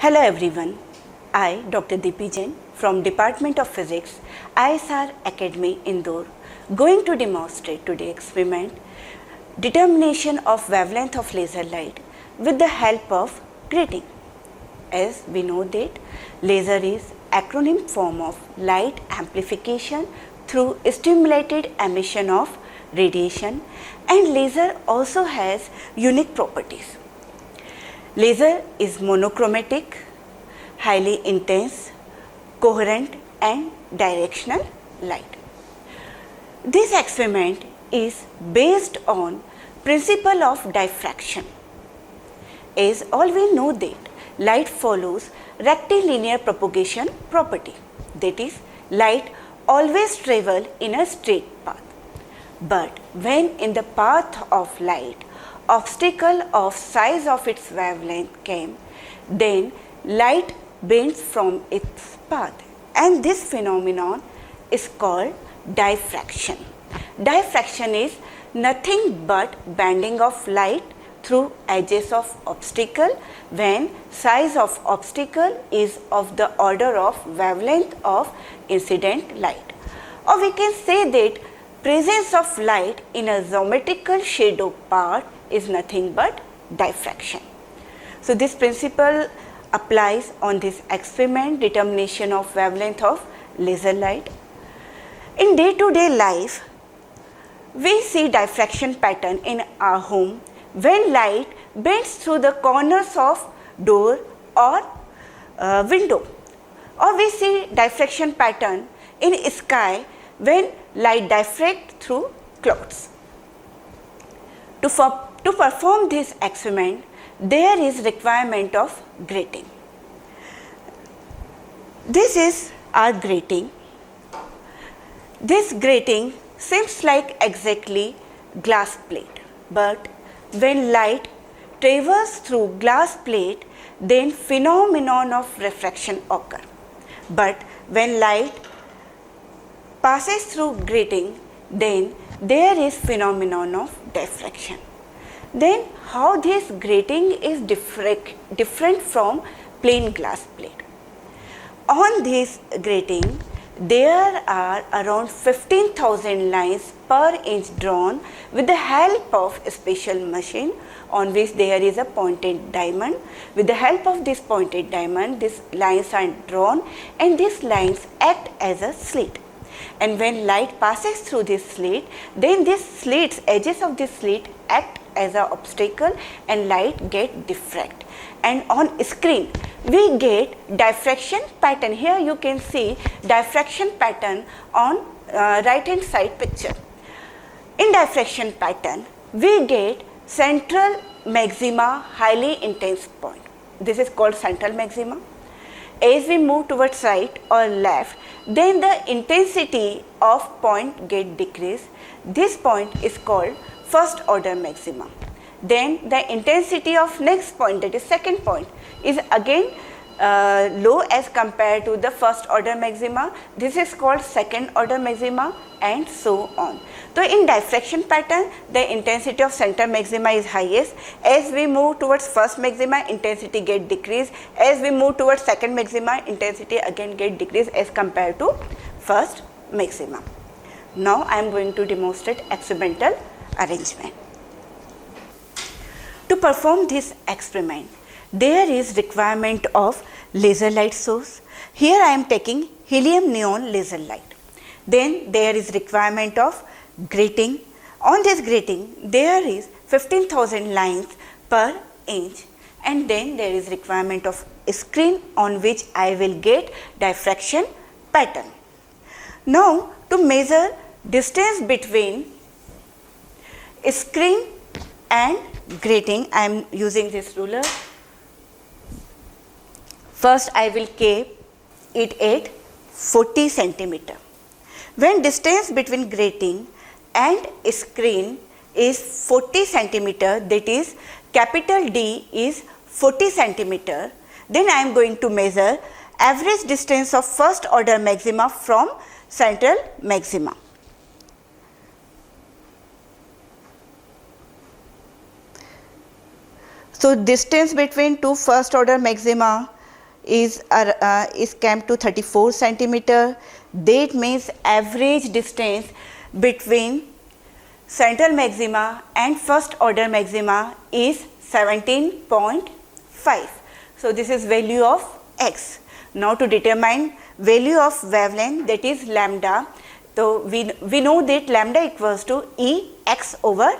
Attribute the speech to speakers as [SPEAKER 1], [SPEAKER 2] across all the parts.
[SPEAKER 1] Hello everyone, I Dr. Deepi Jain from Department of Physics, ISR Academy Indore, going to demonstrate today experiment determination of wavelength of laser light with the help of grating. As we know that laser is acronym form of light amplification through stimulated emission of radiation, and laser also has unique properties. Laser is monochromatic, highly intense, coherent and directional light. This experiment is based on principle of diffraction. As all we know that light follows rectilinear propagation property, that is, light always travel in a straight path. But when in the path of light obstacle of size of its wavelength came, then light bends from its path, and this phenomenon is called diffraction. Diffraction is nothing but bending of light through edges of obstacle when size of obstacle is of the order of wavelength of incident light. Or we can say that presence of light in a geometrical shadow part is nothing but diffraction. So this principle applies on this experiment determination of wavelength of laser light. In day-to-day life, we see diffraction pattern in our home when light bends through the corners of door or window, or we see diffraction pattern in sky when light diffracts through clouds. To perform this experiment, there is requirement of grating. This is our grating. This grating seems like exactly glass plate, but when light travels through glass plate, then phenomenon of refraction occur. But when light passes through grating, then there is phenomenon of diffraction. Then how this grating is different from plain glass plate? On this grating, there are around 15,000 lines per inch drawn with the help of a special machine on which there is a pointed diamond. With the help of this pointed diamond, these lines are drawn and these lines act as a slit. And when light passes through this slit, then these slits, edges of this slit act as an obstacle and light get diffract. And on screen, we get diffraction pattern. Here you can see diffraction pattern on right hand side picture. In diffraction pattern, we get central maxima highly intense point. This is called central maxima. As we move towards right or left, then the intensity of point get decreased. This point is called first order maxima. Then the intensity of next point, that is second point, is again low as compared to the first order maxima. This is called second order maxima, and so on. So in diffraction pattern, the intensity of center maxima is highest. As we move towards first maxima, intensity get decreased. As we move towards second maxima, intensity again get decreased as compared to first maxima. Now I am going to demonstrate experimental arrangement. To perform this experiment, there is requirement of laser light source. Here I am taking helium neon laser light. Then there is requirement of grating. On this grating, there is 15,000 lines per inch, and then there is requirement of a screen on which I will get diffraction pattern. Now to measure distance between screen and grating, I am using this ruler. First I will keep it at 40 centimeter. When distance between grating and screen is 40 centimeter, that is capital D is 40 centimeter, then I am going to measure average distance of first order maxima from central maxima. So distance between two first order maxima is came to 34 centimeter. That means average distance between central maxima and first order maxima is 17.5. So this is value of x. Now to determine value of wavelength, that is lambda. So we know that lambda equals to E x over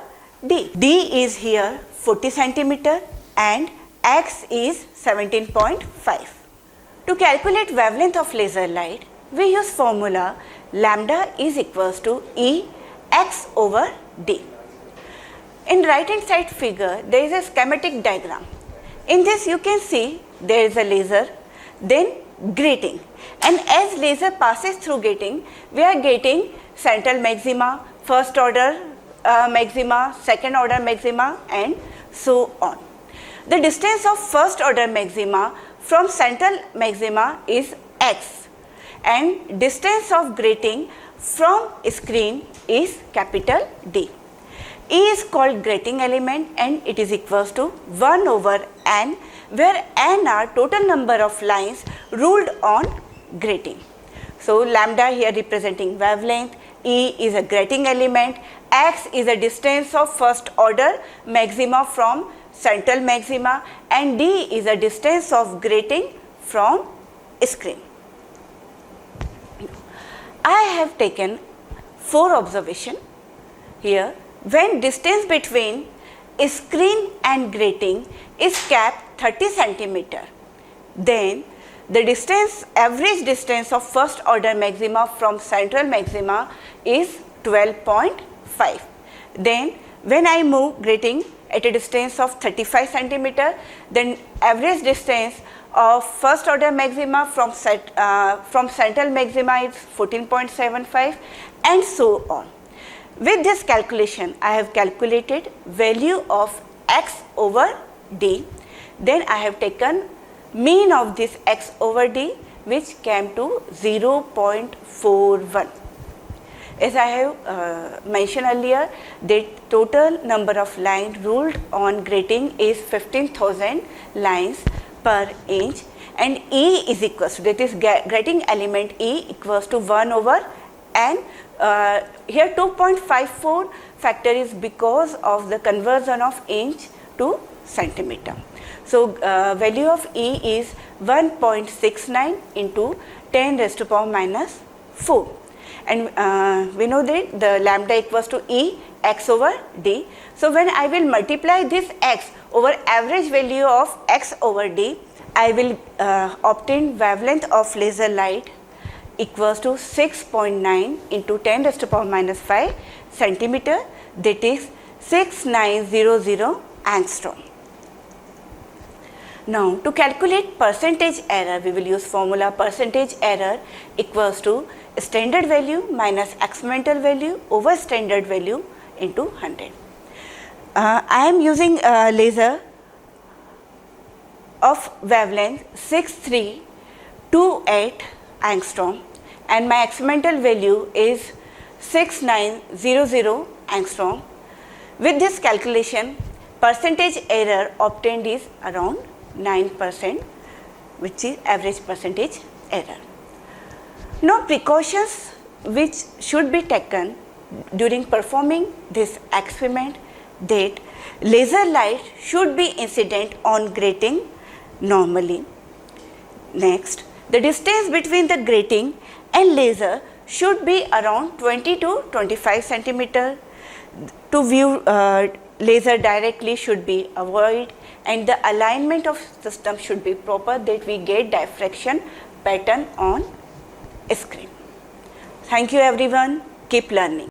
[SPEAKER 1] d. D is here 40 centimeter and x is 17.5. To calculate wavelength of laser light, we use formula lambda is equals to E x over d. In right hand side figure, there is a schematic diagram. In this you can see there is a laser, then grating, and as laser passes through grating, we are getting central maxima, first order maxima, second order maxima, and so on. The distance of first order maxima from central maxima is x, and distance of grating from screen is capital D. E is called grating element and it is equals to 1 over n, where n are total number of lines ruled on grating. So lambda here representing wavelength, E is a grating element, x is a distance of first order maxima from central maxima, and d is a distance of grating from screen. I have taken 4 observations here. When distance between screen and grating is kept 30 centimeter, then the distance, average distance of first order maxima from central maxima is 12.5. Then when I move grating at a distance of 35 centimeter, then average distance of first order maxima from central maxima is 14.75, and so on. With this calculation, I have calculated value of x over d. Then I have taken mean of this x over d, which came to 0.41. As I have mentioned earlier, the total number of lines ruled on grating is 15,000 lines per inch, and E is equals to, that is grating element E equals to 1 over n. Here 2.54 factor is because of the conversion of inch to centimeter. So value of E is 1.69 into 10 raised to power minus 4. And we know that the lambda equals to E x over d. So when I will multiply this x over average value of x over d, I will obtain wavelength of laser light equals to 6.9 into 10 raised to power minus 5 centimeter, that is 6900 angstrom. Now to calculate percentage error, we will use formula percentage error equals to standard value minus experimental value over standard value into 100. I am using a laser of wavelength 6328 angstrom and my experimental value is 6900 angstrom. With this calculation, percentage error obtained is around 9%, which is average percentage error. Now precautions which should be taken during performing this experiment, that laser light should be incident on grating normally. Next, the distance between the grating and laser should be around 20 to 25 centimeter. To view laser directly should be avoided, and the alignment of system should be proper, that we get diffraction pattern on screen. Thank you everyone. Keep learning.